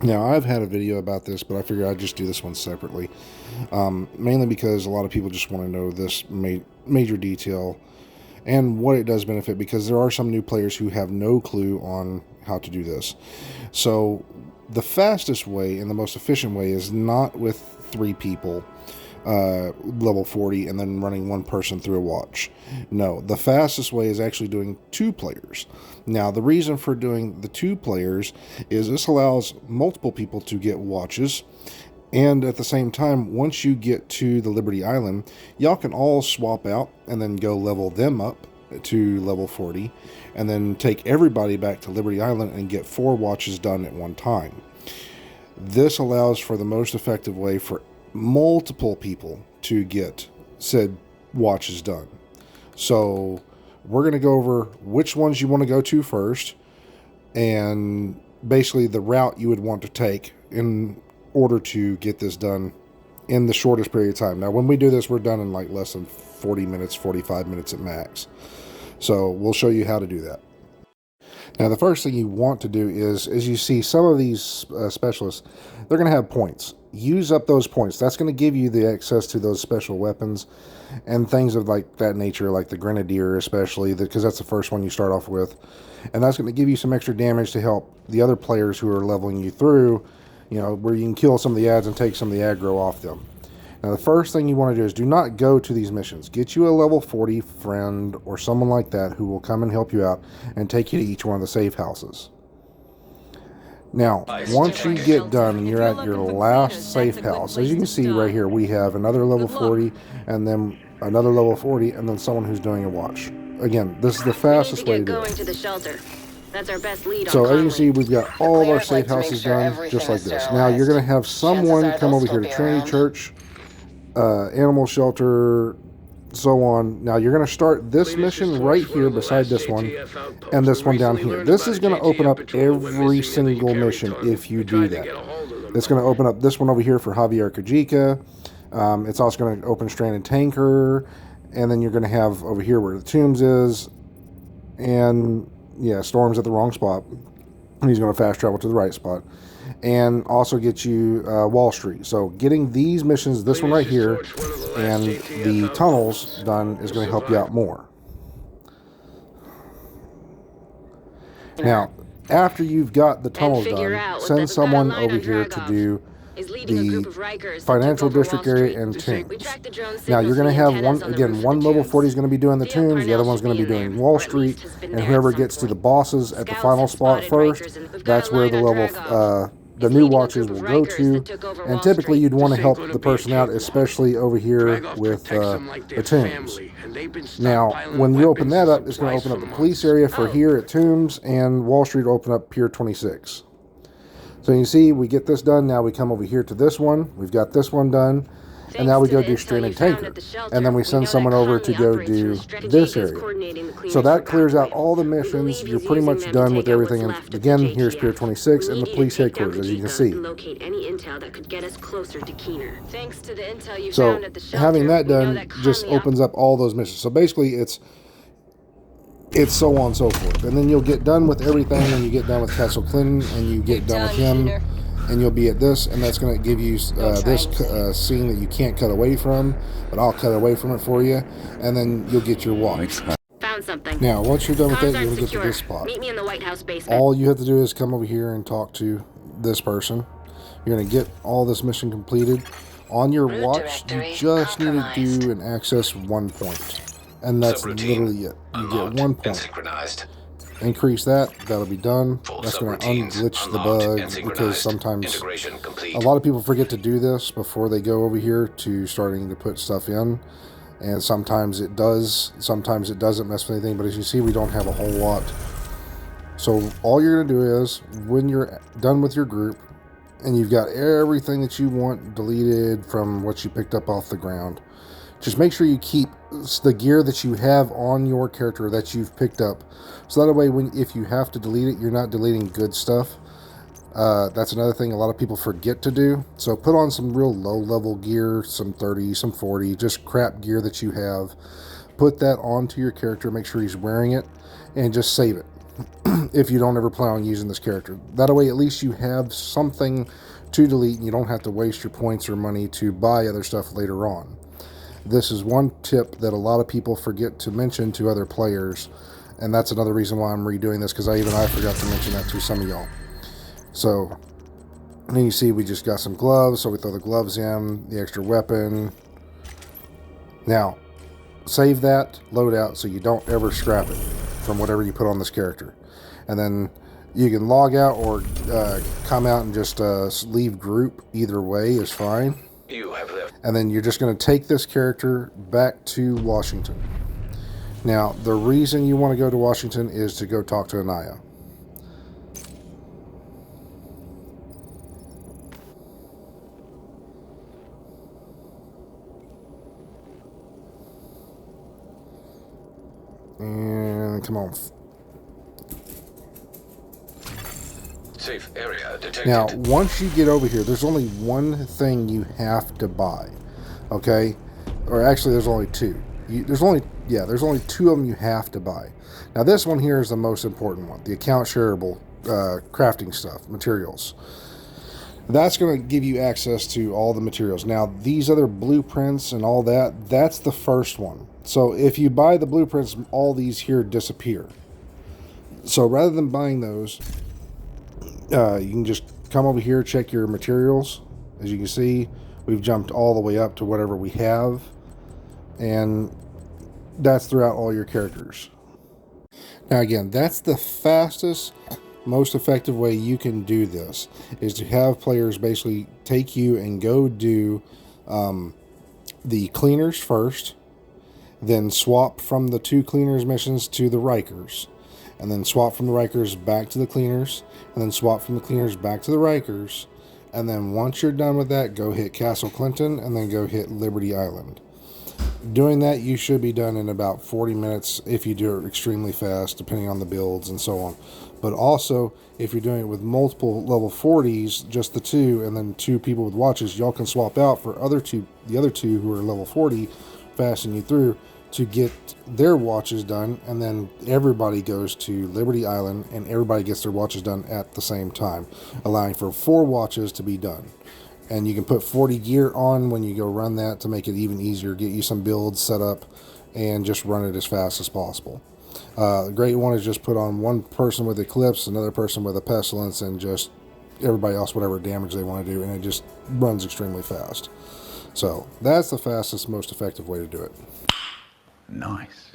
Now, I've had a video about this, but I figured I'd just do this one separately. Mainly because a lot of people just want to know this major detail and what it does benefit, because there are some new players who have no clue on how to do this. So the fastest way and the most efficient way is not with 3 people, level 40, and then running one person through a watch. No, the fastest way is actually doing 2 players. Now, the reason for doing the 2 players is this allows multiple people to get watches, and at the same time, once you get to the Liberty Island, y'all can all swap out and then go level them up to level 40, and then take everybody back to Liberty Island and get 4 watches done at one time. This allows for the most effective way for multiple people to get said watches done. So we're going to go over which ones you want to go to first, and basically the route you would want to take in order to get this done in the shortest period of time. Now, when we do this, we're done in like less than 40 minutes, 45 minutes at max. So we'll show you how to do that. Now, the first thing you want to do is, as you see, some of these specialists, they're going to have points. Use up those points. That's going to give you the access to those special weapons and things of like that nature, like the Grenadier especially, because that's the first one you start off with. And that's going to give you some extra damage to help the other players who are leveling you through, where you can kill some of the ads and take some of the aggro off them. Now, the first thing you want to do is do not go to these missions. Get you a level 40 friend or someone like that who will come and help you out and take you to each one of the safe houses. Now, once you get done and you're at your last safe house, as you can see right here, we have another level 40 and then another level 40 and then someone who's doing a watch. Again, this is the fastest way to do it. That's our best lead. So as you can see, we've got all of our safe houses done just like this. Now you're going to have someone come over here to Trinity Church, animal shelter, so on. Now you're going to start this mission right here beside this one and this one down here. This is going to open up every single mission if you do that. It's going to open up this one over here for Javier Kajika. It's also going to open Stranded Tanker, and then you're going to have over here where the Tombs is, and yeah, Storm's at the wrong spot. He's going to fast travel to the right spot. And also get you Wall Street. So getting these missions, this one right here, and the tunnels done is going to help you out more. Now, after you've got the tunnels done, send someone over here to do the financial district area and Tombs. Now you're going to have one level 40 is going to be doing the Tombs, the other one's going to be doing Wall Street, and whoever gets to the bosses at the final spot first, that's where the new watches will go to. And typically you'd want to help the person out, especially over here with the Tombs. Now, when you open that up, it's going to open up the police area for here at Tombs, and Wall Street will open up Pier 26. So you can see we get this done. Now we come over here to this one. We've got this one done. And now we go do Stranded Tanker. And then we send someone over to go do this area. So that clears out all the missions. You're pretty much done with everything. And again, here's Pier 26 and the police headquarters, as you can see. So having that done just opens up all those missions. So basically it's so on and so forth. And then you'll get done with everything, and you get done with Castle Clinton, and you get done with him, and you'll be at this, and that's going to give you this scene that you can't cut away from, but I'll cut away from it for you, and then you'll get your watch. Found something. Now, once you're done with that, you're going to get to this spot. Meet me in the White House basement. All you have to do is come over here and talk to this person. You're going to get all this mission completed. On your watch, you just need to do and access 1 point. And that's literally it. You get 1 point. Increase that, that'll be done. That's going to unglitch the bugs, because sometimes a lot of people forget to do this before they go over here to starting to put stuff in. And sometimes it does, sometimes it doesn't mess with anything. But as you see, we don't have a whole lot. So all you're going to do is, when you're done with your group, and you've got everything that you want deleted from what you picked up off the ground, just make sure you keep the gear that you have on your character that you've picked up. So that way, if you have to delete it, you're not deleting good stuff. That's another thing a lot of people forget to do. So put on some real low-level gear, some 30, some 40, just crap gear that you have. Put that onto your character, make sure he's wearing it, and just save it. if you don't ever plan on using this character. That way, at least you have something to delete, and you don't have to waste your points or money to buy other stuff later on. This is one tip that a lot of people forget to mention to other players, and that's another reason why I'm redoing this, because I forgot to mention that to some of y'all. So, and then you see we just got some gloves, so we throw the gloves in, the extra weapon. Now, save that, load out, so you don't ever scrap it from whatever you put on this character. And then you can log out or come out and just leave group. Either way is fine. You have left. And then you're just going to take this character back to Washington. Now, the reason you want to go to Washington is to go talk to Anaya. And come on. Safe area detected. Now, once you get over here, there's only one thing you have to buy. Okay? Or actually, there's only two. There's only two of them you have to buy. Now, this one here is the most important one. The account shareable crafting stuff, materials. That's going to give you access to all the materials. Now, these other blueprints and all that, that's the first one. So, if you buy the blueprints, all these here disappear. So, rather than buying those, you can just come over here, check your materials. As you can see, we've jumped all the way up to whatever we have. And that's throughout all your characters. Now again, that's the fastest, most effective way you can do this, is to have players basically take you and go do the cleaners first, then swap from the 2 cleaners missions to the Rikers, and then swap from the Rikers back to the cleaners, and then swap from the cleaners back to the Rikers, and then once you're done with that, go hit Castle Clinton, and then go hit Liberty Island. Doing that, you should be done in about 40 minutes if you do it extremely fast, depending on the builds and so on. But also, if you're doing it with multiple level 40s, just the 2, and then 2 people with watches, y'all can swap out for the other two who are level 40, fasten you through to get their watches done, and then everybody goes to Liberty Island, and everybody gets their watches done at the same time, allowing for 4 watches to be done. And you can put 40 gear on when you go run that to make it even easier, get you some builds set up, and just run it as fast as possible. The great one is just put on one person with Eclipse, another person with a Pestilence, and just everybody else whatever damage they want to do, and it just runs extremely fast. So that's the fastest, most effective way to do it. Nice.